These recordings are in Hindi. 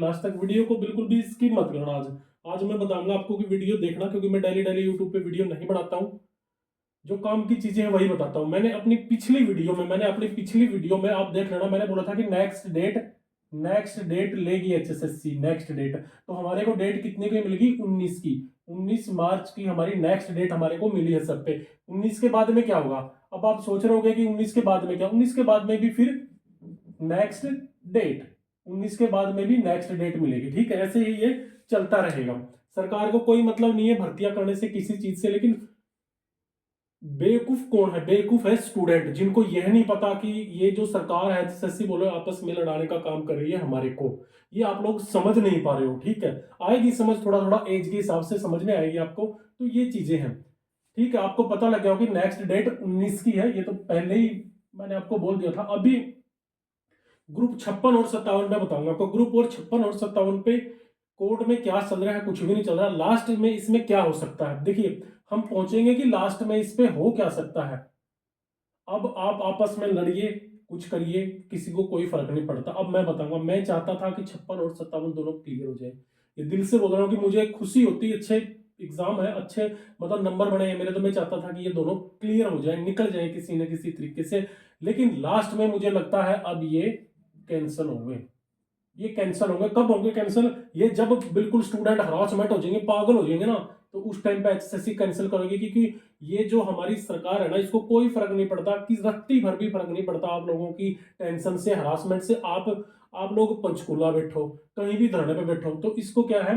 लास्ट तक। वीडियो को बिल्कुल भी स्किप मत करना। आज मैं बताऊंगा आपको कि वीडियो देखना, क्योंकि मैं डेली डेली यूट्यूब पे वीडियो नहीं बनाता हूँ। जो काम की चीजें हैं वही बताता हूँ। मैंने अपनी पिछली वीडियो में आप देख लेना, मैंने बोला था कि नेक्स्ट डेट लेगी एचएसएससी, नेक्स्ट डेट। तो हमारे को डेट कितने की मिलेगी? 19 की। 19 मार्च की हमारी नेक्स्ट डेट हमारे को मिली है सब पे। 19 के बाद में क्या होगा? अब आप सोच रहे होगे कि 19 के बाद में क्या? 19 के बाद में भी फिर नेक्स्ट डेट, 19 के बाद में भी नेक्स्ट डेट मिलेगी। ठीक है, ऐसे ही ये चलता रहेगा। सरकार को कोई मतलब नहीं है भर्तियां करने से किसी चीज से, लेकिन बेवकूफ कौन है? बेवकूफ है स्टूडेंट, जिनको यह नहीं पता कि ये जो सरकार है एचएसएससी बोलो आपस में लड़ाने का काम कर रही है हमारे को। ये आप लोग समझ नहीं पा रहे हो। ठीक है, आएगी समझ, थोड़ा थोड़ा एज के हिसाब से समझ में आएगी आपको। तो ये चीजें हैं। ठीक है, आपको पता लग गया हो कि नेक्स्ट डेट 19 की है, ये तो पहले ही मैंने आपको बोल दिया था। अभी ग्रुप 56 और 57 में बताऊंगा आपको। ग्रुप और 56 और 57 पे कोर्ट में क्या चल रहा है? कुछ भी नहीं चल रहा। लास्ट में इसमें क्या हो सकता है, देखिए हम पहुंचेंगे कि लास्ट में इस पे हो क्या सकता है। अब आप आपस में लड़िए, कुछ करिए, किसी को कोई फर्क नहीं पड़ता। अब मैं बताऊंगा, मैं चाहता था कि 56 और 57 दोनों क्लियर हो जाए। ये दिल से बोल रहा हूँ कि मुझे खुशी होती है, अच्छे एग्जाम है, अच्छे मतलब नंबर बने हैं मेरे, तो मैं चाहता था कि ये दोनों क्लियर हो जाए, निकल जाए किसी न किसी तरीके से। लेकिन लास्ट में मुझे लगता है अब ये कैंसिल होंगे। ये कैंसिल होंगे। कब होंगे कैंसिल? ये जब बिल्कुल स्टूडेंट हरासमेंट हो जाएंगे, पागल हो जाएंगे ना, तो उस टाइम पे एचएसएससी कैंसिल करेगी। क्योंकि ये जो हमारी सरकार है ना, इसको कोई फर्क नहीं पड़ता, कि रत्ती भर भी फर्क नहीं पड़ता आप लोगों की टेंशन से, हरासमेंट से। आप लोग पंचकूला बैठो, कहीं भी धरने पे बैठो, तो इसको क्या है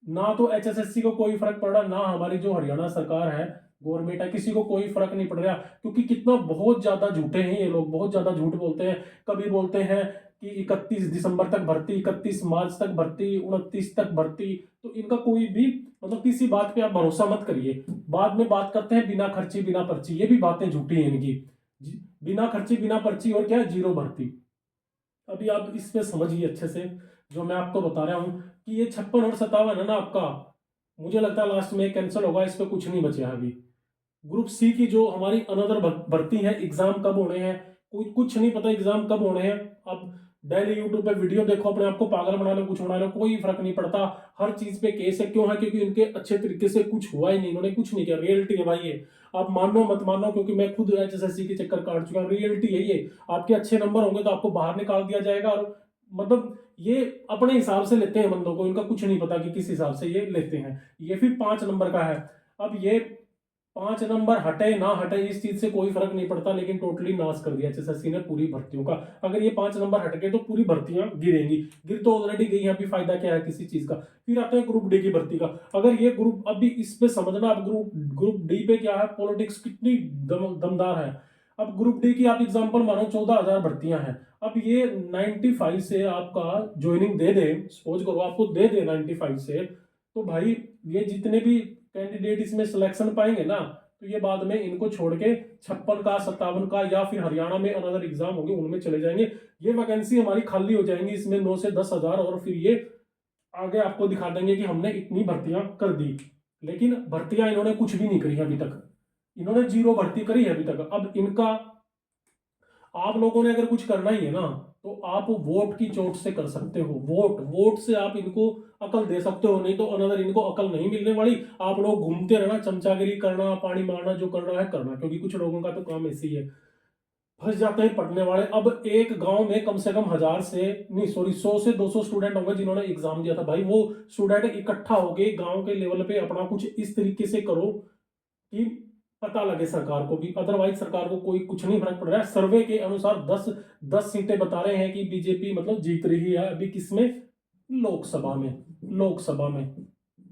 ना, तो एचएसएससी को कोई फर्क पड़ रहा ना, हमारी जो हरियाणा सरकार है, गवर्नमेंट है, किसी को कोई फर्क नहीं पड़ रहा। क्योंकि कितना बहुत ज्यादा झूठे हैं ये लोग, बहुत ज्यादा झूठ बोलते हैं। कभी बोलते हैं कि 31 दिसंबर तक भर्ती, 31 मार्च तक भर्ती, 29 तक भर्ती। तो इनका कोई भी मतलब किसी बात पे आप भरोसा मत करिए। बाद में बात करते हैं बिना खर्ची बिना पर्ची, ये भी बातें झूठी हैं इनकी। बिना खर्ची बिना पर्ची और क्या? जीरो भर्ती। अभी आप इस पे समझिए अच्छे से जो मैं आपको बता रहा हूं कि ये 56 और 57 है ना आपका, मुझे लगता है लास्ट में कैंसिल होगा, इस पे कुछ नहीं बचे अभी। ग्रुप सी की जो हमारी अनदर भर्ती है, एग्जाम कब होने हैं कुछ नहीं पता, एग्जाम कब होने हैं। अब डेली यूट्यूब पे वीडियो देखो, अपने आप को पागल बना लो, कुछ बना लो, कोई फर्क नहीं पड़ता। हर चीज पे केस है। क्यों है? क्योंकि इनके अच्छे तरीके से कुछ हुआ ही नहीं, इन्होंने कुछ नहीं किया। रियलिटी है भाई ये, आप मानो मत मानो, क्योंकि मैं खुद एचएसएससी के चक्कर काट चुका हूं। रियलिटी है ये। आपके अच्छे नंबर होंगे तो आपको बाहर निकाल दिया जाएगा, और मतलब ये अपने हिसाब से लेते हैं बंदों को, इनका कुछ नहीं पता कि किस हिसाब से ये लेते हैं। ये फिर 5 नंबर का है। अब ये 5 नंबर हटे ना हटे इस चीज से कोई फर्क नहीं पड़ता, लेकिन टोटली नाश कर दिया एचएसएससी ने पूरी भर्तियों का। अगर ये 5 नंबर हट गए तो पूरी भर्तियां गिरेंगी। गिर तो ऑलरेडी गई है, अभी फायदा क्या है किसी चीज का? फिर आते हैं ग्रुप डी की भर्ती का। अगर ये ग्रुप, अभी इस पे समझना, अब ग्रुप डी पे क्या है, पॉलिटिक्स कितनी दमदार है। अब ग्रुप डी की आप एग्जांपल मानो 14,000 भर्तियां हैं। अब ये 95 से आपका ज्वाइनिंग दे दे, सपोज करो आपको दे दे 95 से, तो भाई ये जितने भी कैंडिडेट इसमें सिलेक्शन पाएंगे ना, तो ये बाद में इनको छोड़ के 56 का 57 का या फिर हरियाणा में अनदर एग्जाम होंगे उनमें चले जाएंगे। ये वैकेंसी हमारी खाली हो जाएंगी, इसमें 9 से 10,000, और फिर ये आगे आपको दिखा देंगे कि हमने इतनी भर्तियां कर दी। लेकिन भर्तियां इन्होंने कुछ भी नहीं करी अभी तक, इन्होंने जीरो भर्ती करी है अभी तक। अब इनका, आप लोगों ने अगर कुछ करना ही है ना, तो आप वोट की चोट से कर सकते हो। वोट वोट से आप इनको अकल दे सकते हो, नहीं तो अनदर इनको अकल नहीं मिलने वाली। आप लोग घूमते रहना, चमचागिरी करना, पानी मारना, जो करना है करना, क्योंकि कुछ लोगों का तो काम ऐसे ही है। फंस जाते हैं पढ़ने वाले। अब एक गांव में कम से कम 1000 से नहीं, सॉरी, 100 से 200 स्टूडेंट होंगे जिन्होंने एग्जाम दिया था। भाई वो स्टूडेंट इकट्ठा होके गांव के लेवल पे अपना कुछ इस तरीके से करो कि पता लगे सरकार को भी। अदरवाइज सरकार को कोई कुछ नहीं फर्क पड़ रहा है। सर्वे के अनुसार 10 सीटें बता रहे हैं कि बीजेपी मतलब जीत रही है अभी, किसमें? लोकसभा में।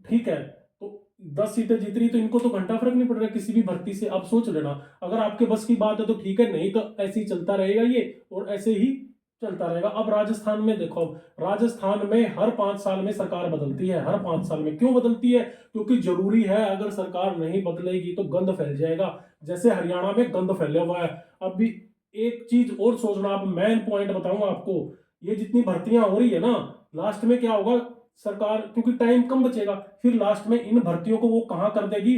ठीक है, तो 10 सीटें जीत रही, तो इनको तो घंटा फर्क नहीं पड़ रहा किसी भी भर्ती से। आप सोच लेना, अगर आपके बस की बात है तो ठीक है, नहीं तो ऐसे ही चलता रहेगा ये, और ऐसे ही चलता रहेगा। अब राजस्थान में देखो, राजस्थान में हर 5 साल में सरकार बदलती है। हर 5 साल में क्यों बदलती है? क्योंकि जरूरी है, अगर सरकार नहीं बदलेगी तो गंद फैल जाएगा, जैसे हरियाणा में गंद फैला हुआ है। अब भी एक चीज और सोचना, अब मेन पॉइंट बताऊंगा आपको। ये जितनी भर्तियां हो रही है ना, लास्ट में क्या होगा? सरकार, क्योंकि टाइम कम बचेगा, फिर लास्ट में इन भर्तियों को वो कहां कर देगी?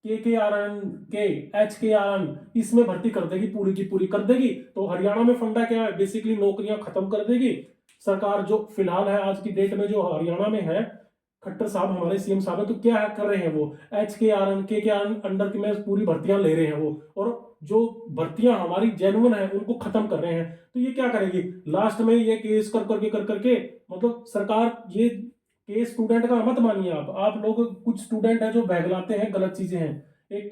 के के HKRN, इसमें भर्ती कर देगी, पूरी की पूरी कर देगी। तो हरियाणा में फंडा क्या है? बेसिकली नौकरियां खत्म कर देगी। सरकार जो फिलहाल है आज की डेट में जो हरियाणा में है, खट्टर साहब हमारे सीएम साहब है, तो क्या कर रहे हैं वो, HKRN के अंडर की में पूरी भर्तियां ले रहे हैं वो, और जो भर्तियां हमारी जेन्युइन है उनको खत्म कर रहे हैं। तो ये क्या करेगी लास्ट में, ये केस कर करके मतलब सरकार ये केस, स्टूडेंट का मत मानिए आप लोग, कुछ स्टूडेंट है जो बहगलाते हैं, गलत चीजें हैं। एक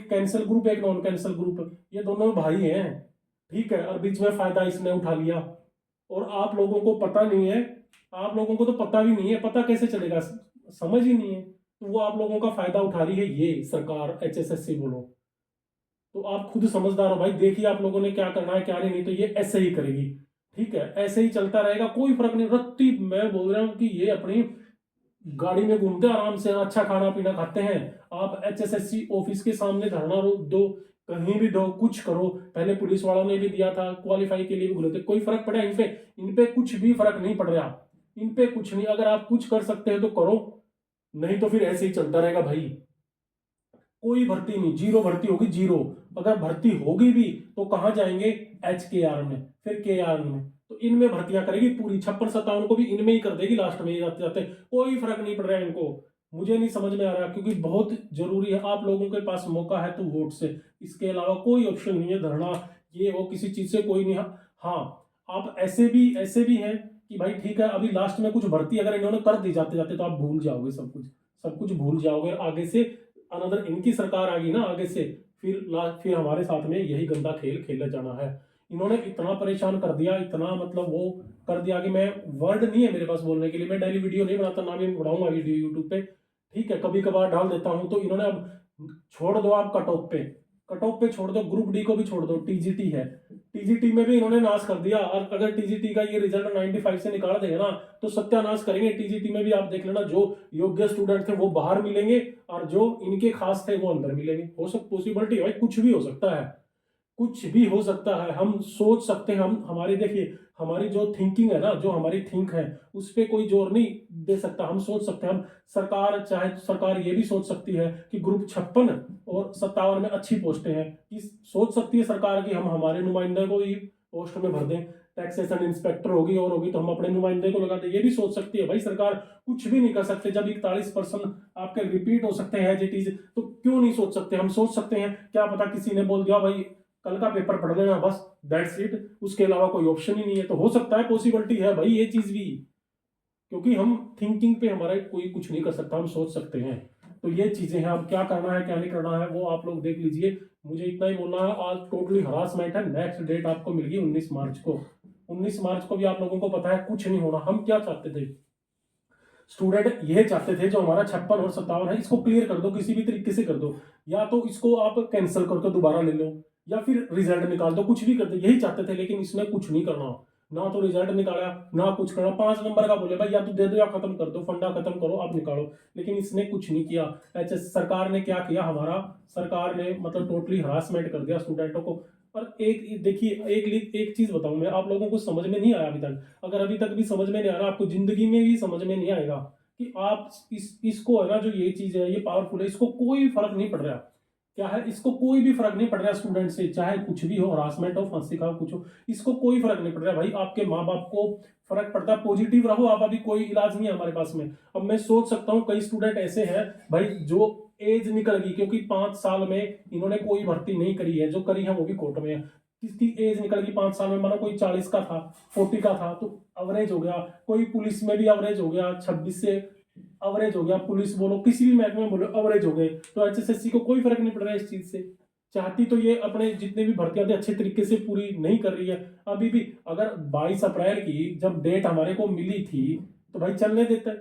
कैंसल ग्रुप, एक नॉन कैंसल ग्रुप, ये दोनों भाई हैं, ठीक है, और बीच में फायदा इसने उठा लिया, और आप लोगों को पता नहीं है, आप लोगों को तो पता भी नहीं है, पता कैसे चलेगा, समझ ही नहीं है, तो वो आप लोगों का फायदा उठा रही है ये सरकार, HSSC बोलो। तो आप खुद समझदार हो भाई, देखिए आप लोगों ने क्या करना है क्या नहीं, तो ये ऐसे ही करेगी, ठीक है, ऐसे ही चलता रहेगा, कोई फर्क नहीं। रत्ती मैं बोल रहा हूँ कि ये अपनी गाड़ी में घूमते आराम से, अच्छा खाना पीना खाते हैं, आप HSSC ऑफिस के सामने धरना दो, कहीं भी दो, कुछ करो, पहले पुलिस वालों ने भी दिया था, क्वालिफाई के लिए भी बोले थे, कोई फर्क पड़ा इन पे कुछ भी फर्क नहीं पड़ रहा, इन पे कुछ नहीं। अगर आप कुछ कर सकते हैं तो करो, नहीं तो फिर ऐसे ही चलता रहेगा भाई, कोई भर्ती नहीं, जीरो भर्ती होगी, जीरो। अगर भर्ती होगी भी तो कहां जाएंगे, HKR में, फिर KR में, तो इनमें भर्तियां करेगी पूरी, 56-57 को भी इनमें ही कर देगी लास्ट में, जाते जाते कोई फर्क नहीं पड़ रहा है इनको। मुझे नहीं समझ में आ रहा, क्योंकि बहुत जरूरी है, आप लोगों के पास मौका है तो वोट से, इसके अलावा कोई ऑप्शन नहीं है, धरना ये वो किसी चीज से कोई नहीं। हाँ, आप ऐसे भी हैं कि भाई ठीक है, अभी लास्ट में कुछ भर्ती अगर इन्होंने कर दी जाते जाते, तो आप भूल जाओगे सब कुछ भूल जाओगे, आगे से अनदर इनकी सरकार आ गई ना आगे से, फिर हमारे साथ में यही गंदा खेल खेला जाना है। इन्होंने इतना परेशान कर दिया, इतना मतलब वो कर दिया कि मैं, वर्ड नहीं है मेरे पास बोलने के लिए, मैं डेली वीडियो नहीं बनाता, ना भी बनाऊंगा वीडियो यूट्यूब पे, ठीक है, कभी कभार डाल देता हूं। तो इन्होंने अब छोड़ दो, आप कट ऑफ पे छोड़ दो, ग्रुप डी को भी छोड़ दो, TGT है, TGT में भी इन्होंने नाश कर दिया, और अगर TGT का ये रिजल्ट 95 से निकाल देगा ना, तो सत्यानाश करेंगे। TGT में भी आप देख लेना, जो योग्य स्टूडेंट थे वो बाहर मिलेंगे, और जो इनके खास थे वो अंदर मिलेंगे। हो सकता, पॉसिबिलिटी है भाई, कुछ भी हो सकता है, कुछ भी हो सकता है, हम सोच सकते हैं, हम हमारी देखिए, हमारी जो थिंकिंग है ना, जो हमारी थिंक है, उस पर कोई जोर नहीं दे सकता, हम सोच सकते हैं, हम सरकार चाहे तो सरकार ये भी सोच सकती है कि ग्रुप 56 और 57 में अच्छी पोस्टें हैं, कि सोच सकती है सरकार कि हम हमारे नुमाइंदे को ही पोस्ट में भर दें, टैक्सेशन इंस्पेक्टर होगी और होगी तो हम अपने नुमाइंदे को लगा दें, ये भी सोच सकती है भाई सरकार। कुछ भी नहीं कर सकते, जब 41% आपके रिपीट हो सकते हैं एज इट इज, तो क्यों नहीं सोच सकते, हम सोच सकते हैं। क्या पता किसी ने बोल दिया भाई कल का पेपर पढ़ लेना बस, दैट्स इट, उसके अलावा कोई ऑप्शन ही नहीं है, तो हो सकता है, पॉसिबिलिटी है भाई ये चीज भी, क्योंकि हम थिंकिंग पे हमारा कोई कुछ नहीं कर सकता, हम सोच सकते हैं। तो ये चीजें हैं, अब क्या करना है क्या नहीं करना है वो आप लोग देख लीजिए, मुझे इतना ही बोलना है। आज टोटली हरासमेंट है, नेक्स्ट डेट आपको मिल गई 19 मार्च को, 19 मार्च को भी आप लोगों को पता है कुछ नहीं होना। हम क्या चाहते थे, स्टूडेंट ये चाहते थे जो हमारा 56 और 57 है, इसको क्लियर कर दो, किसी भी तरीके से कर दो, या तो इसको आप कैंसिल करके दोबारा ले लो, या फिर रिजल्ट निकाल दो, कुछ भी कर दो, यही चाहते थे। लेकिन इसने कुछ नहीं करना, ना तो रिजल्ट निकाला, ना कुछ करना, 5 नंबर का बोले भाई, या तो दे दो या खत्म कर दो, फंडा खत्म करो, आप निकालो, लेकिन इसने कुछ नहीं किया। सरकार ने क्या किया, हमारा सरकार ने मतलब टोटली हरासमेंट कर दिया स्टूडेंटों को। और एक देखिए, एक चीज बताऊं मैं, आप लोगों को समझ में नहीं आया अभी तक, अगर अभी तक भी समझ में नहीं आ रहा, आपको जिंदगी में भी समझ में नहीं आएगा कि आप इसको है ना, जो ये चीज है ये पावरफुल है, इसको कोई फर्क नहीं पड़ रहा, क्या है, इसको कोई भी फर्क नहीं पड़ रहा स्टूडेंट से, चाहे कुछ भी हो, हरासमेंट हो, फांसी का हो, कुछ हो, इसको कोई फर्क नहीं पड़ रहा भाई। आपके माँ बाप को फर्क पड़ता है, पॉजिटिव रहो आप, अभी कोई इलाज नहीं है हमारे पास में। अब मैं सोच सकता हूँ कई स्टूडेंट ऐसे हैं भाई जो एज निकल गई, क्योंकि 5 साल में इन्होंने कोई भर्ती नहीं करी है, जो करी है वो भी कोर्ट में है, किसकी एज निकल गई 5 साल में, मानो कोई 40 का था, 40 का था, तो अवरेज हो गया, कोई पुलिस में भी अवरेज हो गया, 26 से अवरेज हो गया, पुलिस बोलो किसी भी महकमे में बोलो अवरेज हो गए, तो HSSC को कोई फर्क नहीं पड़ रहा है इस चीज से। चाहती तो ये अपने जितने भी भर्तियां थी अच्छे तरीके से पूरी नहीं कर रही है अभी भी। अगर 22 अप्रैल की जब डेट हमारे को मिली थी तो भाई चलने देते,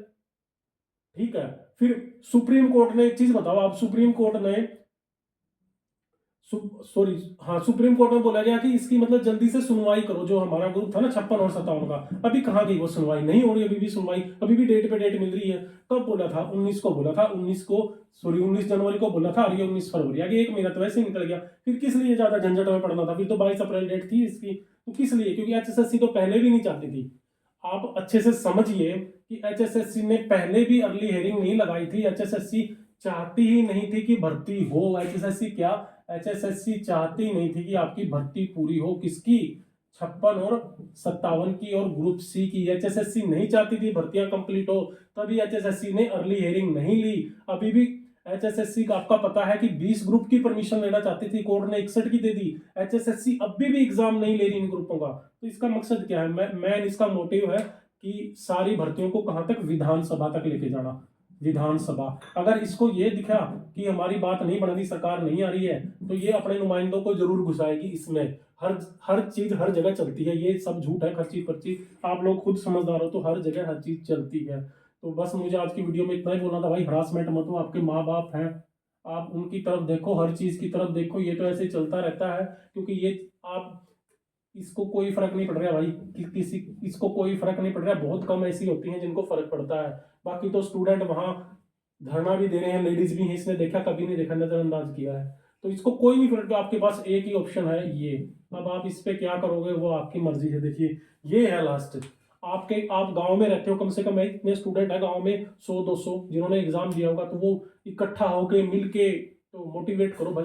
ठीक है। फिर सुप्रीम कोर्ट ने एक चीज बताओ, आप सुप्रीम कोर्ट ने सॉरी, हाँ, सुप्रीम कोर्ट में बोला गया कि इसकी मतलब जल्दी से सुनवाई करो, जो हमारा ग्रुप था ना 56 और 57 का, अभी कहाँ गई वो सुनवाई, नहीं हो रही अभी भी सुनवाई, अभी भी डेट पे डेट मिल रही है। कब बोला था, 19 को बोला था, 19 को, सॉरी 19 जनवरी को बोला था, और ये 19 फरवरी, आगे 1 महीना तो वैसे ही निकल गया, फिर किस लिए ज्यादा झंझट में पड़ना था, फिर तो 22 अप्रैल डेट थी इसकी, तो किस लिए, क्योंकि HSSC तो पहले भी नहीं चाहती थी। आप अच्छे से समझिए कि HSSC ने पहले भी अर्ली हेयरिंग नहीं लगाई थी, HSSC चाहती ही नहीं थी कि भर्ती हो, HSSC चाहती नहीं थी कि आपकी भर्ती पूरी हो, किसकी, 56 और 57 की और ग्रुप सी की एचएसएससी नहीं चाहती थी भर्तियां कंप्लीट हो, तभी एचएसएससी ने अर्ली हियरिंग नहीं ली। अभी भी एचएसएससी का आपका पता है कि 20 ग्रुप की परमिशन लेना चाहती थी, कोर्ट ने 61 की दे दी। एचएसएससी अभी भी एग्जाम नहीं ले रही इन ग्रुपों का। तो इसका मकसद क्या है? मैं इसका मोटिव है कि सारी भर्तियों को कहां तक, विधानसभा तक लेके जाना। विधानसभा, अगर इसको ये दिखा कि हमारी बात नहीं बन रही, सरकार नहीं आ रही है, तो ये अपने नुमाइंदों को जरूर घुसाएगी इसमें। हर हर चीज हर जगह चलती है, ये सब झूठ है, खर्ची पर्ची। आप लोग खुद समझदार हो, तो हर जगह हर चीज चलती है। तो बस मुझे आज की वीडियो में इतना ही बोलना था भाई। हरासमेंट मत हो, आपके माँ बाप हैं, आप उनकी तरफ देखो, हर चीज की तरफ देखो। ये तो ऐसे चलता रहता है, क्योंकि ये आप, इसको कोई फर्क नहीं पड़ रहा भाई किसी, इसको कोई फर्क नहीं पड़ रहा। बहुत कम ऐसी होती हैं जिनको फर्क पड़ता है। बाकी तो स्टूडेंट वहां धरना भी दे रहे हैं, लेडीज भी हैं, इसने देखा कभी नहीं देखा, नजरअंदाज किया है। तो इसको कोई नहीं फर्क, आपके पास एक ही ऑप्शन है ये। अब आप इस पे क्या करोगे वो आपकी मर्जी है। देखिए ये है लास्ट। आप गांव में रहते हो, कम से कम इतने स्टूडेंट है गांव में 100-200 जिन्होंने एग्जाम दिया होगा, तो वो इकट्ठा होके मिलके तो मोटिवेट करो भाई।